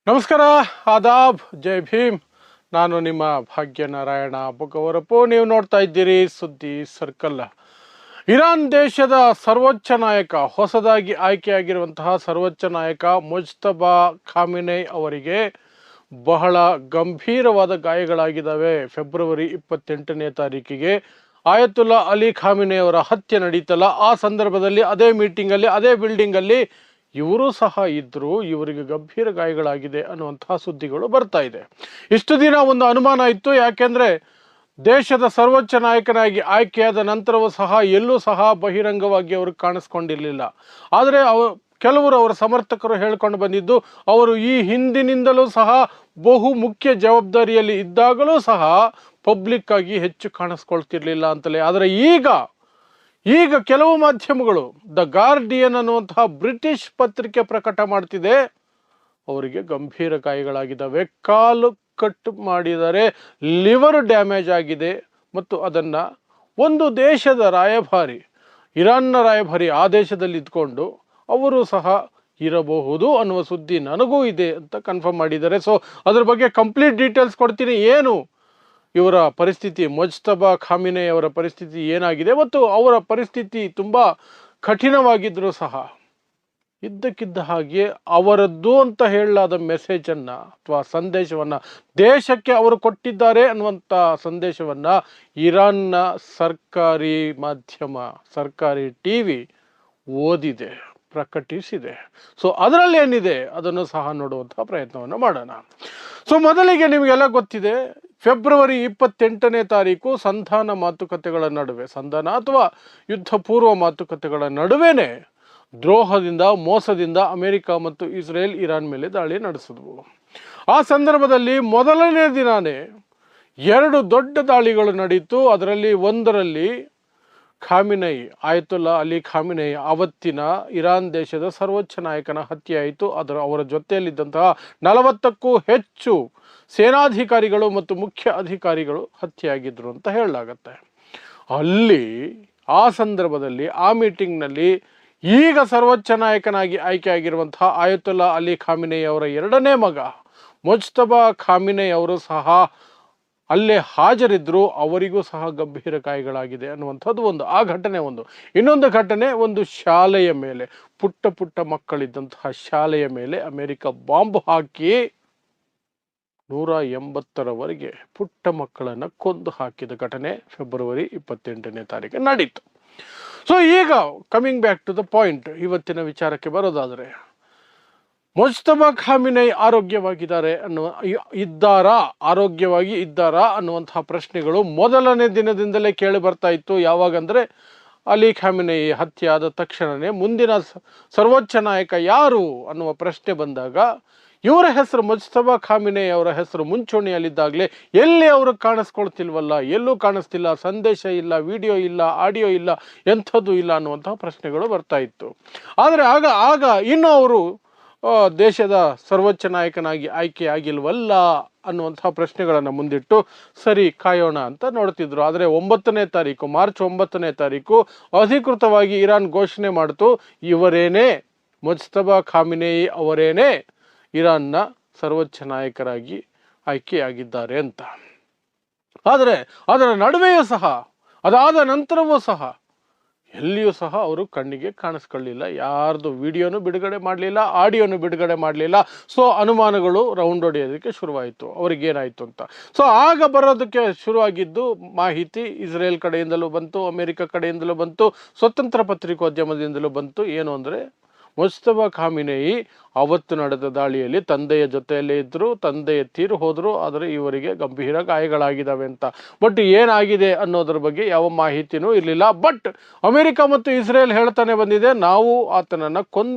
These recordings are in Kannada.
ನಮಸ್ಕಾರ, ಆದಾಬ್, ಜೈ ಭೀಮ್. ನಾನು ನಿಮ್ಮ ಭಾಗ್ಯನಾರಾಯಣ ಬೊಗವರಪು. ನೀವು ನೋಡ್ತಾ ಇದ್ದೀರಿ ಸುದ್ದಿ ಸರ್ಕಲ್. ಇರಾನ್ ದೇಶದ ಸರ್ವೋಚ್ಚ ನಾಯಕ, ಹೊಸದಾಗಿ ಆಯ್ಕೆಯಾಗಿರುವಂತಹ ಸರ್ವೋಚ್ಚ ನಾಯಕ ಮುಜ್ತಬಾ ಖಾಮಿನೈ ಅವರಿಗೆ ಬಹಳ ಗಂಭೀರವಾದ ಗಾಯಗಳಾಗಿದ್ದಾವೆ. ಫೆಬ್ರವರಿ 28ನೇ ತಾರೀಕಿಗೆ ಆಯತುಲ್ಲಾ ಅಲಿ ಖಾಮಿನೈ ಅವರ ಹತ್ಯೆ ನಡೀತಲ್ಲ, ಆ ಸಂದರ್ಭದಲ್ಲಿ ಅದೇ ಮೀಟಿಂಗಲ್ಲಿ, ಅದೇ ಬಿಲ್ಡಿಂಗಲ್ಲಿ ಇವರು ಸಹ ಇದ್ದರು. ಇವರಿಗೆ ಗಂಭೀರ ಗಾಯಗಳಾಗಿದೆ ಅನ್ನುವಂತಹ ಸುದ್ದಿಗಳು ಬರ್ತಾ ಇದೆ. ಇಷ್ಟು ದಿನ ಒಂದು ಅನುಮಾನ ಇತ್ತು, ಯಾಕೆಂದರೆ ದೇಶದ ಸರ್ವೋಚ್ಚ ನಾಯಕನಾಗಿ ಆಯ್ಕೆಯಾದ ನಂತರವೂ ಸಹ ಎಲ್ಲೂ ಸಹ ಬಹಿರಂಗವಾಗಿ ಅವರು ಕಾಣಿಸ್ಕೊಂಡಿರಲಿಲ್ಲ. ಆದರೆ ಕೆಲವರು ಅವರ ಸಮರ್ಥಕರು ಹೇಳ್ಕೊಂಡು ಬಂದಿದ್ದು, ಅವರು ಈ ಹಿಂದಿನಿಂದಲೂ ಸಹ ಬಹು ಮುಖ್ಯ ಜವಾಬ್ದಾರಿಯಲ್ಲಿ ಇದ್ದಾಗಲೂ ಸಹ ಪಬ್ಲಿಕ್ ಆಗಿ ಹೆಚ್ಚು ಕಾಣಿಸ್ಕೊಳ್ತಿರ್ಲಿಲ್ಲ ಅಂತಲೇ. ಆದರೆ ಈಗ ಕೆಲವು ಮಾಧ್ಯಮಗಳು, ದ ಗಾರ್ಡಿಯನ್ ಅನ್ನುವಂತಹ ಬ್ರಿಟಿಷ್ ಪತ್ರಿಕೆ ಪ್ರಕಟ ಮಾಡ್ತಿದೆ, ಅವರಿಗೆ ಗಂಭೀರ ಗಾಯಗಳಾಗಿದ್ದಾವೆ, ಕಾಲು ಕಟ್ ಮಾಡಿದ್ದಾರೆ, ಲಿವರ್ ಡ್ಯಾಮೇಜ್ ಆಗಿದೆ. ಮತ್ತು ಅದನ್ನು ಒಂದು ದೇಶದ ರಾಯಭಾರಿ, ಇರಾನ್ನ ರಾಯಭಾರಿ ಆ ದೇಶದಲ್ಲಿ ಇದ್ಕೊಂಡು ಅವರು ಸಹ ಇರಬಹುದು ಅನ್ನುವ ಸುದ್ದಿ ನನಗೂ ಇದೆ ಅಂತ ಕನ್ಫರ್ಮ್ ಮಾಡಿದ್ದಾರೆ. ಸೊ ಅದ್ರ ಬಗ್ಗೆ ಕಂಪ್ಲೀಟ್ ಡೀಟೇಲ್ಸ್ ಕೊಡ್ತೀನಿ. ಏನು ಇವರ ಪರಿಸ್ಥಿತಿ, ಮುಜ್ತಬಾ ಖಾಮಿನೈ ಅವರ ಪರಿಸ್ಥಿತಿ ಏನಾಗಿದೆ, ಮತ್ತು ಅವರ ಪರಿಸ್ಥಿತಿ ತುಂಬ ಕಠಿಣವಾಗಿದ್ದರೂ ಸಹ ಇದ್ದಕ್ಕಿದ್ದ ಹಾಗೆ ಅವರದ್ದು ಅಂತ ಹೇಳಲಾದ ಮೆಸೇಜನ್ನು ಅಥವಾ ಸಂದೇಶವನ್ನು ದೇಶಕ್ಕೆ ಅವರು ಕೊಟ್ಟಿದ್ದಾರೆ ಅನ್ನುವಂಥ ಸಂದೇಶವನ್ನು ಇರಾನ್ನ ಸರ್ಕಾರಿ ಮಾಧ್ಯಮ, ಸರ್ಕಾರಿ TV ಓದಿದೆ, ಪ್ರಕಟಿಸಿದೆ. ಸೊ ಅದರಲ್ಲಿ ಏನಿದೆ ಅದನ್ನು ಸಹ ನೋಡುವಂತಹ ಪ್ರಯತ್ನವನ್ನು ಮಾಡೋಣ. ಸೊ ಮೊದಲಿಗೆ ನಿಮಗೆಲ್ಲ ಗೊತ್ತಿದೆ, ಫೆಬ್ರವರಿ 28ನೇ ತಾರೀಕು ಸಂಧಾನ ಮಾತುಕತೆಗಳ ನಡುವೆ, ಸಂಧಾನ ಅಥವಾ ಯುದ್ಧ ಪೂರ್ವ ಮಾತುಕತೆಗಳ ನಡುವೆನೇ ದ್ರೋಹದಿಂದ, ಮೋಸದಿಂದ ಅಮೆರಿಕ ಮತ್ತು ಇಸ್ರೇಲ್ ಇರಾನ್ ಮೇಲೆ ದಾಳಿ ನಡೆಸಿದ್ವು. ಆ ಸಂದರ್ಭದಲ್ಲಿ ಮೊದಲನೇ ದಿನಾನೇ 2 ದೊಡ್ಡ ದಾಳಿಗಳು ನಡೀತು. ಅದರಲ್ಲಿ ಒಂದರಲ್ಲಿ ಖಾಮಿನೈ, ಆಯತುಲ್ಲಾ ಅಲಿ ಖಾಮಿನೈ, ಆವತ್ತಿನ ಇರಾನ್ ದೇಶದ ಸರ್ವೋಚ್ಚ ನಾಯಕನ ಹತ್ಯೆ ಆಯಿತು. ಅವರ ಜೊತೆಯಲ್ಲಿದ್ದಂತಹ 40ಕ್ಕೂ ಹೆಚ್ಚು ಸೇನಾಧಿಕಾರಿಗಳು ಮತ್ತು ಮುಖ್ಯ ಅಧಿಕಾರಿಗಳು ಹತ್ಯೆಯಾಗಿದ್ದರು ಅಂತ ಹೇಳಲಾಗತ್ತೆ. ಅಲ್ಲಿ ಆ ಸಂದರ್ಭದಲ್ಲಿ, ಆ ಮೀಟಿಂಗ್ನಲ್ಲಿ ಈಗ ಸರ್ವೋಚ್ಚ ನಾಯಕನಾಗಿ ಆಯ್ಕೆಯಾಗಿರುವಂತಹ ಆಯತುಲ್ಲಾ ಅಲಿ ಖಾಮಿನೈ ಅವರ 2ನೇ ಮಗ ಮುಜ್ತಬಾ ಖಾಮಿನೈ ಅವರು ಸಹ ಅಲ್ಲೇ ಹಾಜರಿದ್ದರು. ಅವರಿಗೂ ಸಹ ಗಂಭೀರ ಗಾಯಗಳಾಗಿದೆ ಅನ್ನುವಂಥದ್ದು ಒಂದು. ಆ ಘಟನೆ ಒಂದು. ಇನ್ನೊಂದು ಘಟನೆ, ಒಂದು ಶಾಲೆಯ ಮೇಲೆ, ಪುಟ್ಟ ಮಕ್ಕಳಿದ್ದಂತಹ ಶಾಲೆಯ ಮೇಲೆ ಅಮೆರಿಕ ಬಾಂಬ್ ಹಾಕಿ 180ರವರೆಗೆ ಪುಟ್ಟ ಮಕ್ಕಳನ್ನು ಕೊಂದು ಹಾಕಿದ ಘಟನೆ ಫೆಬ್ರವರಿ 28ನೇ ತಾರೀಕು ನಡೀತು. ಸೊ ಈಗ coming back to the point, ಇವತ್ತಿನ ವಿಚಾರಕ್ಕೆ ಬರೋದಾದರೆ, ಮುಜ್ತಬಾ ಖಾಮಿನೈ ಆರೋಗ್ಯವಾಗಿ ಇದ್ದಾರಾ ಅನ್ನುವಂತಹ ಪ್ರಶ್ನೆಗಳು ಮೊದಲನೇ ದಿನದಿಂದಲೇ ಕೇಳಿ ಬರ್ತಾ ಇತ್ತು. ಯಾವಾಗಂದರೆ ಅಲಿ ಖಾಮಿನೈ ಹತ್ಯೆ ಆದ ತಕ್ಷಣವೇ ಮುಂದಿನ ಸರ್ವೋಚ್ಚ ನಾಯಕ ಯಾರು ಅನ್ನುವ ಪ್ರಶ್ನೆ ಬಂದಾಗ ಇವರ ಹೆಸರು, ಮುಜ್ತಬಾ ಖಾಮಿನೈ ಅವರ ಹೆಸರು ಮುಂಚೂಣಿಯಲ್ಲಿದ್ದಾಗಲೇ ಎಲ್ಲಿ ಅವರು ಕಾಣಿಸ್ಕೊಳ್ತಿಲ್ವಲ್ಲ, ಎಲ್ಲೂ ಕಾಣಿಸ್ತಿಲ್ಲ, ಸಂದೇಶ ಇಲ್ಲ, ವಿಡಿಯೋ ಇಲ್ಲ, ಆಡಿಯೋ ಇಲ್ಲ, ಎಂಥದ್ದು ಇಲ್ಲ ಅನ್ನುವಂತಹ ಪ್ರಶ್ನೆಗಳು ಬರ್ತಾ ಇತ್ತು. ಆದರೆ ಆಗ ಇನ್ನೂ ಅವರು ದೇಶದ ಸರ್ವೋಚ್ಚ ನಾಯಕನಾಗಿ ಆಯ್ಕೆ ಆಗಿಲ್ವಲ್ಲ ಅನ್ನುವಂತಹ ಪ್ರಶ್ನೆಗಳನ್ನು ಮುಂದಿಟ್ಟು ಸರಿ ಕಾಯೋಣ ಅಂತ ನೋಡ್ತಿದ್ರು. ಆದರೆ ಮಾರ್ಚ್ 9ನೇ ತಾರೀಕು ಅಧಿಕೃತವಾಗಿ ಇರಾನ್ ಘೋಷಣೆ ಮಾಡಿತು, ಇವರೇನೇ, ಮುಜ್ತಬಾ ಖಾಮಿನೈ ಅವರೇನೇ ಇರಾನ್ನ ಸರ್ವೋಚ್ಚ ನಾಯಕರಾಗಿ ಆಯ್ಕೆಯಾಗಿದ್ದಾರೆ ಅಂತ. ಆದರೆ ಅದರ ನಡುವೆಯೂ ಸಹ, ಅದಾದ ನಂತರವೂ ಸಹ ಎಲ್ಲಿಯೂ ಸಹ ಅವರು ಕಣ್ಣಿಗೆ ಕಾಣಿಸ್ಕೊಳ್ಳಿಲ್ಲ. ಯಾರ್ದು ವಿಡಿಯೋನು ಬಿಡುಗಡೆ ಮಾಡಲಿಲ್ಲ, ಆಡಿಯೋನು ಬಿಡುಗಡೆ ಮಾಡಲಿಲ್ಲ. ಸೊ ಅನುಮಾನಗಳು ರೌಂಡ್ ಹೊಡೆಯೋದಕ್ಕೆ ಶುರುವಾಯಿತು, ಅವ್ರಿಗೇನಾಯಿತು ಅಂತ. ಸೊ ಆಗ ಬರೋದಕ್ಕೆ ಶುರುವಾಗಿದ್ದು ಮಾಹಿತಿ ಇಸ್ರೇಲ್ ಕಡೆಯಿಂದಲೂ ಬಂತು, ಅಮೆರಿಕ ಕಡೆಯಿಂದಲೂ ಬಂತು, ಸ್ವತಂತ್ರ ಪತ್ರಿಕೋದ್ಯಮದಿಂದಲೂ ಬಂತು. ಏನು ಅಂದರೆ, ಮುಜ್ತಬಾ ಖಾಮಿನೈ ಅವತ್ತು ನಡೆದ ದಾಳಿಯಲ್ಲಿ ತಂದೆಯ ಜೊತೆಯಲ್ಲೇ ಇದ್ದರು, ತಂದೆಯ ತೀರು ಹೋದರು, ಆದರೆ ಇವರಿಗೆ ಗಂಭೀರ ಗಾಯಗಳಾಗಿದ್ದಾವೆ ಅಂತ. ಬಟ್ ಏನಾಗಿದೆ ಅನ್ನೋದ್ರ ಬಗ್ಗೆ ಯಾವ ಮಾಹಿತಿನೂ ಇರಲಿಲ್ಲ. ಬಟ್ ಅಮೆರಿಕ ಮತ್ತು ಇಸ್ರೇಲ್ ಹೇಳ್ತಾನೆ ಬಂದಿದೆ, ನಾವು ಆತನನ್ನು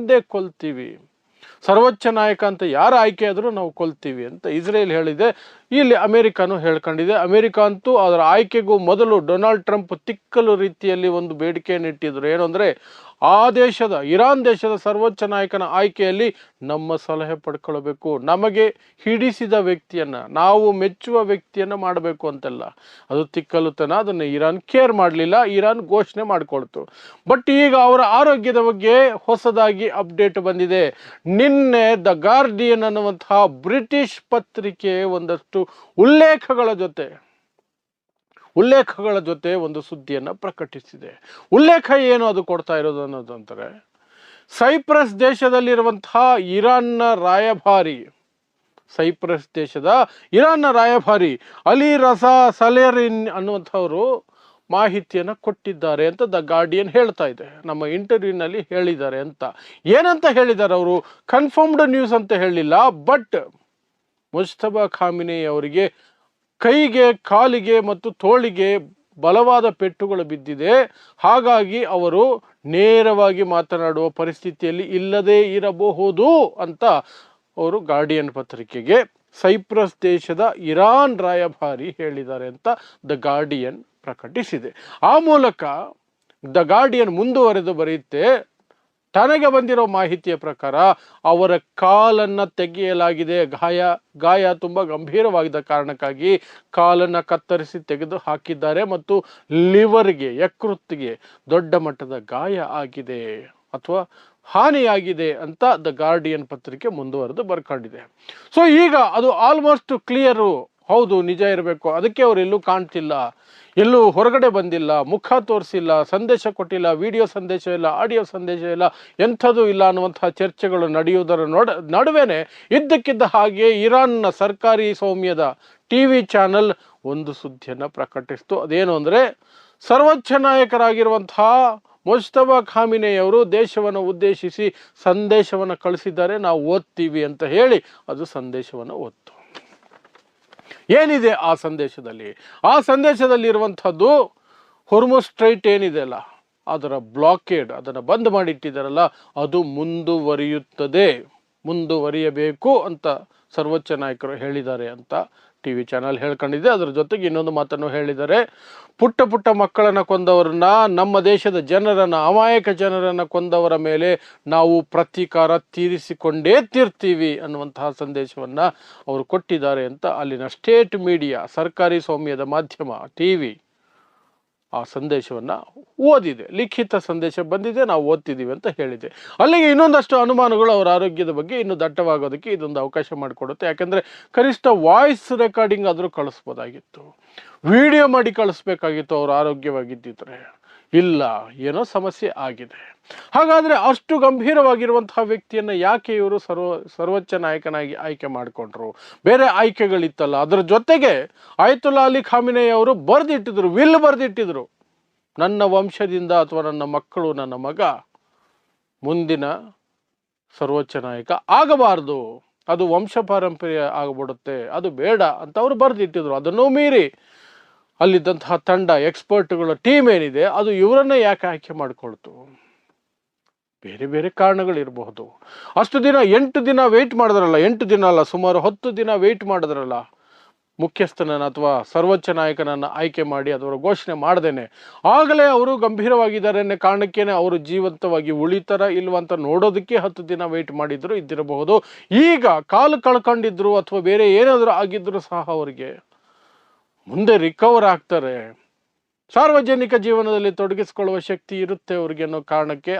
ಕೊಲ್ತೀವಿ, ಸರ್ವೋಚ್ಚ ನಾಯಕ ಅಂತ ಯಾರು ಆಯ್ಕೆ ಆದರೂ ನಾವು ಕೊಲ್ತೀವಿ ಅಂತ ಇಸ್ರೇಲ್ ಹೇಳಿದೆ. ಇಲ್ಲಿ ಅಮೆರಿಕನು ಹೇಳ್ಕೊಂಡಿದೆ. ಅಮೆರಿಕ ಅಂತೂ ಅದರ ಆಯ್ಕೆಗೂ ಮೊದಲು ಡೊನಾಲ್ಡ್ ಟ್ರಂಪ್ ತಿಕ್ಕಲು ರೀತಿಯಲ್ಲಿ ಒಂದು ಬೇಡಿಕೆಯನ್ನು ಇಟ್ಟಿದ್ರು. ಏನು ಅಂದರೆ ಇರಾನ್ ದೇಶದ ಸರ್ವೋಚ್ಚ ನಾಯಕನ ಆಯ್ಕೆಯಲ್ಲಿ ನಮ್ಮ ಸಲಹೆ ಪಡ್ಕೊಳ್ಬೇಕು, ನಮಗೆ ಹಿಡಿಸಿದ ವ್ಯಕ್ತಿಯನ್ನು, ನಾವು ಮೆಚ್ಚುವ ವ್ಯಕ್ತಿಯನ್ನು ಮಾಡಬೇಕು ಅಂತೆಲ್ಲ. ಅದು ತಿಕ್ಕಲುತನ. ಅದನ್ನು ಇರಾನ್ ಕೇರ್ ಮಾಡಲಿಲ್ಲ, ಇರಾನ್ ಘೋಷಣೆ ಮಾಡಿಕೊಳ್ತು. ಬಟ್ ಈಗ ಅವರ ಆರೋಗ್ಯದ ಬಗ್ಗೆ ಹೊಸದಾಗಿ ಅಪ್ಡೇಟ್ ಬಂದಿದೆ. ನಿನ್ನೆ ದ ಗಾರ್ಡಿಯನ್ ಅನ್ನುವಂತಹ ಬ್ರಿಟಿಷ್ ಪತ್ರಿಕೆ ಒಂದಷ್ಟು ಉಲ್ಲೇಖಗಳ ಜೊತೆ ಒಂದು ಸುದ್ದಿಯನ್ನು ಪ್ರಕಟಿಸಿದೆ. ಉಲ್ಲೇಖ ಏನು ಅದು ಕೊಡ್ತಾ ಇರೋದು ಅನ್ನೋದಂದರೆ, ಸೈಪ್ರಸ್ ದೇಶದಲ್ಲಿರುವಂತಹ ಇರಾನ್ನ ರಾಯಭಾರಿ ಅಲಿ ರಜಾ ಸಲೇರಿನ್ ಅನ್ನುವಂಥವರು ಮಾಹಿತಿಯನ್ನು ಕೊಟ್ಟಿದ್ದಾರೆ ಅಂತ ದ ಗಾರ್ಡಿಯನ್ ಹೇಳ್ತಾ ಇದೆ. ನಮ್ಮ ಇಂಟರ್ವ್ಯೂನಲ್ಲಿ ಹೇಳಿದ್ದಾರೆ ಅಂತ. ಏನಂತ ಹೇಳಿದ್ದಾರೆ ಅವರು? ಕನ್ಫರ್ಮ್ಡ್ ನ್ಯೂಸ್ ಅಂತ ಹೇಳಿಲ್ಲ. ಬಟ್ ಮುಜ್ತಬಾ ಖಾಮಿನಿ ಅವರಿಗೆ ಕೈಗೆ, ಕಾಲಿಗೆ ಮತ್ತು ತೋಳಿಗೆ ಬಲವಾದ ಪೆಟ್ಟುಗಳು ಬಿದ್ದಿದೆ. ಹಾಗಾಗಿ ಅವರು ನೇರವಾಗಿ ಮಾತನಾಡುವ ಪರಿಸ್ಥಿತಿಯಲ್ಲಿ ಇಲ್ಲದೇ ಇರಬಹುದು ಅಂತ ಅವರು ಗಾರ್ಡಿಯನ್ ಪತ್ರಿಕೆಗೆ ಸೈಪ್ರಸ್ ದೇಶದ ಇರಾನ್ ರಾಯಭಾರಿ ಹೇಳಿದ್ದಾರೆ ಅಂತ ದ ಗಾರ್ಡಿಯನ್ ಪ್ರಕಟಿಸಿದೆ. ಆ ಮೂಲಕ ದ ಗಾರ್ಡಿಯನ್ ಮುಂದುವರೆದು ಬರೆಯುತ್ತೆ, ತನಗೆ ಬಂದಿರೋ ಮಾಹಿತಿಯ ಪ್ರಕಾರ ಅವರ ಕಾಲನ್ನು ತೆಗೆಯಲಾಗಿದೆ. ಗಾಯ ತುಂಬ ಗಂಭೀರವಾಗಿದ್ದ ಕಾರಣಕ್ಕಾಗಿ ಕಾಲನ್ನು ಕತ್ತರಿಸಿ ತೆಗೆದು ಹಾಕಿದ್ದಾರೆ ಮತ್ತು ಲಿವರ್ಗೆ, ಯಕೃತ್ತಿಗೆ ದೊಡ್ಡ ಮಟ್ಟದ ಗಾಯ ಆಗಿದೆ ಅಥವಾ ಹಾನಿಯಾಗಿದೆ ಅಂತ ದ ಗಾರ್ಡಿಯನ್ ಪತ್ರಿಕೆ ಮುಂದುವರೆದು ಬರ್ಕೊಂಡಿದೆ. ಸೊ ಈಗ ಅದು ಆಲ್ಮೋಸ್ಟ್ ಕ್ಲಿಯರು. ಹೌದು, ನಿಜ ಇರಬೇಕು. ಅದಕ್ಕೆ ಅವರೆಲ್ಲೂ ಕಾಣ್ತಿಲ್ಲ, ಎಲ್ಲೂ ಹೊರಗಡೆ ಬಂದಿಲ್ಲ, ಮುಖ ತೋರಿಸಿಲ್ಲ, ಸಂದೇಶ ಕೊಟ್ಟಿಲ್ಲ, ವಿಡಿಯೋ ಸಂದೇಶ ಇಲ್ಲ, ಆಡಿಯೋ ಸಂದೇಶ ಇಲ್ಲ, ಎಂಥದೂ ಇಲ್ಲ ಅನ್ನುವಂತಹ ಚರ್ಚೆಗಳು ನಡೆಯುವುದರ ನಡುವೆನೆ ಇದ್ದಕ್ಕಿದ್ದ ಹಾಗೆ ಇರಾನ್ನ ಸರ್ಕಾರಿ ಸ್ವಾಮ್ಯದ TV ಚಾನಲ್ ಒಂದು ಸುದ್ದಿಯನ್ನು ಪ್ರಕಟಿಸಿತು. ಅದೇನು ಅಂದರೆ, ಸರ್ವೋಚ್ಚ ನಾಯಕರಾಗಿರುವಂತಹ ಮುಜ್ತಬಾ ಖಾಮಿನಿಯವರು ದೇಶವನ್ನು ಉದ್ದೇಶಿಸಿ ಸಂದೇಶವನ್ನು ಕಳಿಸಿದ್ದಾರೆ, ನಾವು ಓದ್ತೀವಿ ಅಂತ ಹೇಳಿ ಅದು ಸಂದೇಶವನ್ನು ಓದ್ತು. ಏನಿದೆ ಆ ಸಂದೇಶದಲ್ಲಿ ಇರುವಂಥದ್ದು, ಹೊರ್ಮುಜ್ ಸ್ಟ್ರೈಟ್ ಏನಿದೆ ಅಲ್ಲ, ಅದರ ಬ್ಲಾಕೇಡ್, ಅದನ್ನು ಬಂದ್ ಮಾಡಿಟ್ಟಿದ್ದಾರಲ್ಲ, ಅದು ಮುಂದುವರಿಯಬೇಕು ಅಂತ ಸರ್ವೋಚ್ಚ ನಾಯಕರು ಹೇಳಿದ್ದಾರೆ ಅಂತ TV ಚಾನಲ್ ಹೇಳ್ಕೊಂಡಿದೆ. ಅದರ ಜೊತೆಗೆ ಇನ್ನೊಂದು ಮಾತನ್ನು ಹೇಳಿದ್ದಾರೆ, ಪುಟ್ಟ ಮಕ್ಕಳನ್ನು ಕೊಂದವರನ್ನ, ನಮ್ಮ ದೇಶದ ಅಮಾಯಕ ಜನರನ್ನು ಕೊಂದವರ ಮೇಲೆ ನಾವು ಪ್ರತೀಕಾರ ತೀರಿಸಿಕೊಂಡೇ ತೀರ್ತೀವಿ ಅನ್ನುವಂತಹ ಸಂದೇಶವನ್ನು ಅವರು ಕೊಟ್ಟಿದ್ದಾರೆ ಅಂತ ಅಲ್ಲಿನ ಸ್ಟೇಟ್ ಮೀಡಿಯಾ, ಸರ್ಕಾರಿ ಸ್ವಾಮ್ಯದ ಮಾಧ್ಯಮ TV ಆ ಸಂದೇಶವನ್ನು ಓದಿದೆ. ಲಿಖಿತ ಸಂದೇಶ ಬಂದಿದೆ, ನಾವು ಓದ್ತಿದ್ದೀವಿ ಅಂತ ಹೇಳಿದೆ. ಅಲ್ಲಿಗೆ ಇನ್ನೊಂದಷ್ಟು ಅನುಮಾನಗಳು ಅವರ ಆರೋಗ್ಯದ ಬಗ್ಗೆ ಇನ್ನೂ ದಟ್ಟವಾಗೋದಕ್ಕೆ ಇದೊಂದು ಅವಕಾಶ ಮಾಡಿಕೊಡುತ್ತೆ. ಯಾಕೆಂದರೆ ಕನಿಷ್ಠ ವಾಯ್ಸ್ ರೆಕಾರ್ಡಿಂಗ್ ಆದರೂ ಕಳಿಸ್ಬೋದಾಗಿತ್ತು, ವಿಡಿಯೋ ಮಾಡಿ ಕಳಿಸ್ಬೇಕಾಗಿತ್ತು ಅವರು ಆರೋಗ್ಯವಾಗಿದ್ದಿದ್ರೆ. ಇಲ್ಲ, ಏನೋ ಸಮಸ್ಯೆ ಆಗಿದೆ. ಹಾಗಾದರೆ ಅಷ್ಟು ಗಂಭೀರವಾಗಿರುವಂತಹ ವ್ಯಕ್ತಿಯನ್ನು ಯಾಕೆ ಇವರು ಸರ್ವೋಚ್ಚ ನಾಯಕನಾಗಿ ಆಯ್ಕೆ ಮಾಡಿಕೊಂಡ್ರು? ಬೇರೆ ಆಯ್ಕೆಗಳಿತ್ತಲ್ಲ. ಅದರ ಜೊತೆಗೆ ಆಯತುಲ್ಲಾ ಅಲಿ ಖಾಮಿನಿ ಅವರು ವಿಲ್ ಬರೆದಿಟ್ಟಿದ್ರು, ನನ್ನ ವಂಶದಿಂದ ಅಥವಾ ನನ್ನ ಮಕ್ಕಳು, ನನ್ನ ಮಗ ಮುಂದಿನ ಸರ್ವೋಚ್ಚ ನಾಯಕ ಆಗಬಾರ್ದು, ಅದು ವಂಶ ಪಾರಂಪರ್ಯ ಆಗಿಬಿಡುತ್ತೆ, ಅದು ಬೇಡ ಅಂತ ಅವರು ಬರೆದಿಟ್ಟಿದ್ರು. ಅದನ್ನೂ ಮೀರಿ ಅಲ್ಲಿದ್ದಂತಹ ತಂಡ, ಎಕ್ಸ್ಪರ್ಟ್ಗಳ ಟೀಮ್ ಏನಿದೆ ಅದು ಇವರನ್ನೇ ಯಾಕೆ ಆಯ್ಕೆ ಮಾಡಿಕೊಳ್ತು? ಬೇರೆ ಕಾರಣಗಳಿರಬಹುದು. ಅಷ್ಟು ದಿನ 8 ದಿನ ವೆಯ್ಟ್ ಮಾಡಿದ್ರಲ್ಲ, 8 ದಿನ ಅಲ್ಲ, ಸುಮಾರು 10 ದಿನ ವೆಯ್ಟ್ ಮಾಡಿದ್ರಲ್ಲ, ಮುಖ್ಯಸ್ಥನನ್ನು ಅಥವಾ ಸರ್ವೋಚ್ಚ ನಾಯಕನನ್ನು ಆಯ್ಕೆ ಮಾಡಿ ಅದರ ಘೋಷಣೆ ಮಾಡ್ದೇನೆ. ಆಗಲೇ ಅವರು ಗಂಭೀರವಾಗಿದ್ದಾರೆ ಅನ್ನೋ ಕಾರಣಕ್ಕೇನೆ ಅವರು ಜೀವಂತವಾಗಿ ಉಳಿತಾರ ಇಲ್ವ ಅಂತ ನೋಡೋದಕ್ಕೆ 10 ದಿನ ವೆಯ್ಟ್ ಮಾಡಿದ್ರು ಇದ್ದಿರಬಹುದು. ಈಗ ಕಾಲು ಕಳ್ಕೊಂಡಿದ್ರು ಅಥವಾ ಬೇರೆ ಏನಾದರೂ ಆಗಿದ್ರು ಸಹ ಅವರಿಗೆ ಮುಂದೆ ರಿಕವರ್ ಆಗ್ತಾರೆ, ಸಾರ್ವಜನಿಕ ಜೀವನದಲ್ಲಿ ತೊಡಗಿಸಿಕೊಳ್ಳುವ ಶಕ್ತಿ ಇರುತ್ತೆ ಅವರಿಗೆ ಅನ್ನೋ ಕಾರಣಕ್ಕೆ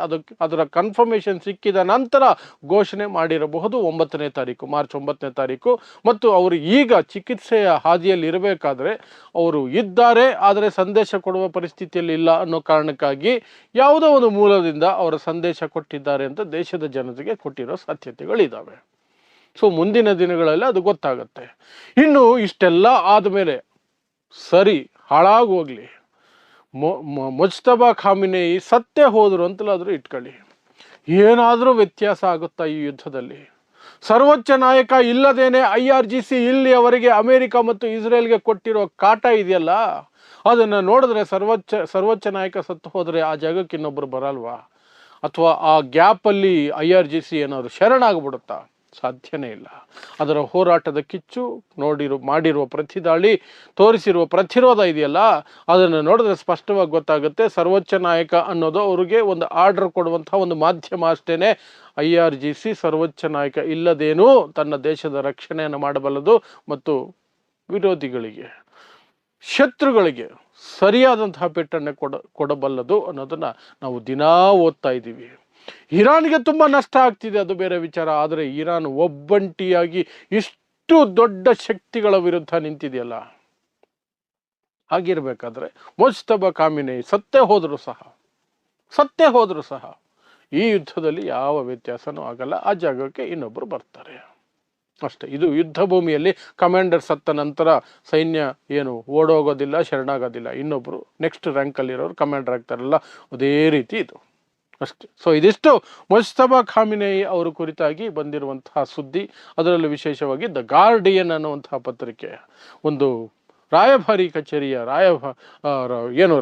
ಅದರ ಕನ್ಫರ್ಮೇಷನ್ ಸಿಕ್ಕಿದ ನಂತರ ಘೋಷಣೆ ಮಾಡಿರಬಹುದು 9ನೇ ತಾರೀಕು, ಮಾರ್ಚ್ 9ನೇ ತಾರೀಕು. ಮತ್ತು ಅವರು ಈಗ ಚಿಕಿತ್ಸೆಯ ಹಾದಿಯಲ್ಲಿ ಇರಬೇಕಾದ್ರೆ ಅವರು ಇದ್ದಾರೆ, ಆದರೆ ಸಂದೇಶ ಕೊಡುವ ಪರಿಸ್ಥಿತಿಯಲ್ಲಿ ಇಲ್ಲ ಅನ್ನೋ ಕಾರಣಕ್ಕಾಗಿ ಯಾವುದೋ ಒಂದು ಮೂಲದಿಂದ ಅವರ ಸಂದೇಶ ಕೊಟ್ಟಿದ್ದಾರೆ ಅಂತ ದೇಶದ ಜನತೆಗೆ ಕೊಟ್ಟಿರೋ ಸಾಧ್ಯತೆಗಳಿದ್ದಾವೆ. ಸೊ ಮುಂದಿನ ದಿನಗಳಲ್ಲಿ ಅದು ಗೊತ್ತಾಗುತ್ತೆ. ಇನ್ನು ಇಷ್ಟೆಲ್ಲ ಆದಮೇಲೆ ಸರಿ, ಹಾಳಾಗೋಗ್ಲಿ, ಮುಜ್ತಬಾ ಖಾಮಿನಿ ಸತ್ತೇ ಹೋದ್ರು ಅಂತಲಾದರೂ ಇಟ್ಕೊಳ್ಳಿ, ಏನಾದರೂ ವ್ಯತ್ಯಾಸ ಆಗುತ್ತಾ ಈ ಯುದ್ಧದಲ್ಲಿ? ಸರ್ವೋಚ್ಚ ನಾಯಕ ಇಲ್ಲದೇನೆ IRGC ಇಲ್ಲಿಯವರೆಗೆ ಅಮೆರಿಕ ಮತ್ತು ಇಸ್ರೇಲ್ಗೆ ಕೊಟ್ಟಿರೋ ಕಾಟ ಇದೆಯಲ್ಲ, ಅದನ್ನು ನೋಡಿದ್ರೆ ಸರ್ವೋಚ್ಚ ನಾಯಕ ಸತ್ತು ಹೋದರೆ ಆ ಜಾಗಕ್ಕೆ ಇನ್ನೊಬ್ಬರು ಬರಲ್ವಾ? ಅಥವಾ ಆ ಗ್ಯಾಪಲ್ಲಿ IRGC ಏನಾದ್ರು ಶರಣಾಗ್ಬಿಡುತ್ತಾ? ಸಾಧ್ಯನೇ ಇಲ್ಲ. ಅದರ ಹೋರಾಟದ ಕಿಚ್ಚು ಮಾಡಿರುವ ಪ್ರತಿದಾಳಿ, ತೋರಿಸಿರುವ ಪ್ರತಿರೋಧ ಇದೆಯಲ್ಲ, ಅದನ್ನು ನೋಡಿದ್ರೆ ಸ್ಪಷ್ಟವಾಗಿ ಗೊತ್ತಾಗುತ್ತೆ. ಸರ್ವೋಚ್ಚ ನಾಯಕ ಅನ್ನೋದು ಅವರಿಗೆ ಒಂದು ಆರ್ಡರ್ ಕೊಡುವಂಥ ಒಂದು ಮಾಧ್ಯಮ ಅಷ್ಟೇ. IRGC ಸರ್ವೋಚ್ಚ ನಾಯಕ ಇಲ್ಲದೇನೂ ತನ್ನ ದೇಶದ ರಕ್ಷಣೆಯನ್ನು ಮಾಡಬಲ್ಲದು ಮತ್ತು ವಿರೋಧಿಗಳಿಗೆ, ಶತ್ರುಗಳಿಗೆ ಸರಿಯಾದಂತಹ ಪೆಟ್ಟನ್ನು ಕೊಡಬಲ್ಲದು ಅನ್ನೋದನ್ನು ನಾವು ದಿನಾ ಓದ್ತಾ ಇದ್ದೀವಿ. ಇರಾನ್ಗೆ ತುಂಬ ನಷ್ಟ ಆಗ್ತಿದೆ, ಅದು ಬೇರೆ ವಿಚಾರ. ಆದರೆ ಇರಾನ್ ಒಬ್ಬಂಟಿಯಾಗಿ ಇಷ್ಟು ದೊಡ್ಡ ಶಕ್ತಿಗಳ ವಿರುದ್ಧ ನಿಂತಿದೆಯಲ್ಲ, ಹಾಗಿರ್ಬೇಕಾದ್ರೆ ಮುಜ್ತಬಾ ಖಾಮಿನೇಯಿ ಸತ್ತೇ ಹೋದರೂ ಸಹ ಈ ಯುದ್ಧದಲ್ಲಿ ಯಾವ ವ್ಯತ್ಯಾಸನೂ ಆಗಲ್ಲ. ಆ ಜಾಗಕ್ಕೆ ಇನ್ನೊಬ್ಬರು ಬರ್ತಾರೆ ಅಷ್ಟೇ. ಇದು ಯುದ್ಧ ಭೂಮಿಯಲ್ಲಿ ಕಮಾಂಡರ್ ಸತ್ತ ನಂತರ ಸೈನ್ಯ ಏನು ಓಡೋಗೋದಿಲ್ಲ, ಶರಣಾಗೋದಿಲ್ಲ. ಇನ್ನೊಬ್ಬರು ನೆಕ್ಸ್ಟ್ ರ್ಯಾಂಕಲ್ಲಿರೋರು ಕಮಾಂಡರ್ ಆಗ್ತಾರಲ್ಲ, ಅದೇ ರೀತಿ ಇದು ಅಷ್ಟೇ. ಸೊ ಇದಿಷ್ಟು ಮುಜ್ತಬಾ ಖಾಮಿನೇಯಿ ಅವರ ಕುರಿತಾಗಿ ಬಂದಿರುವಂತಹ ಸುದ್ದಿ. ಅದರಲ್ಲೂ ವಿಶೇಷವಾಗಿ ದ ಗಾರ್ಡಿಯನ್ ಅನ್ನುವಂತಹ ಪತ್ರಿಕೆ, ಒಂದು ರಾಯಭಾರಿ ಕಚೇರಿಯ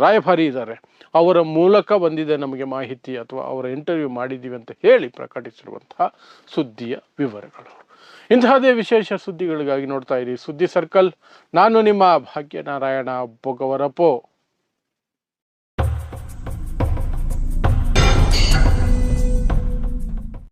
ರಾಯಭಾರಿ ಇದ್ದಾರೆ, ಅವರ ಮೂಲಕ ಬಂದಿದೆ ನಮಗೆ ಮಾಹಿತಿ, ಅಥವಾ ಅವರ ಇಂಟರ್ವ್ಯೂ ಮಾಡಿದ್ದೀವಿ ಅಂತ ಹೇಳಿ ಪ್ರಕಟಿಸಿರುವಂತಹ ಸುದ್ದಿಯ ವಿವರಗಳು. ಇಂತಹದೇ ವಿಶೇಷ ಸುದ್ದಿಗಳಿಗಾಗಿ ನೋಡ್ತಾ ಇರಿ ಸುದ್ದಿ ಸರ್ಕಲ್. ನಾನು ನಿಮ್ಮ ಭಾಗ್ಯನಾರಾಯಣ ಬೊಗವರಪೋ.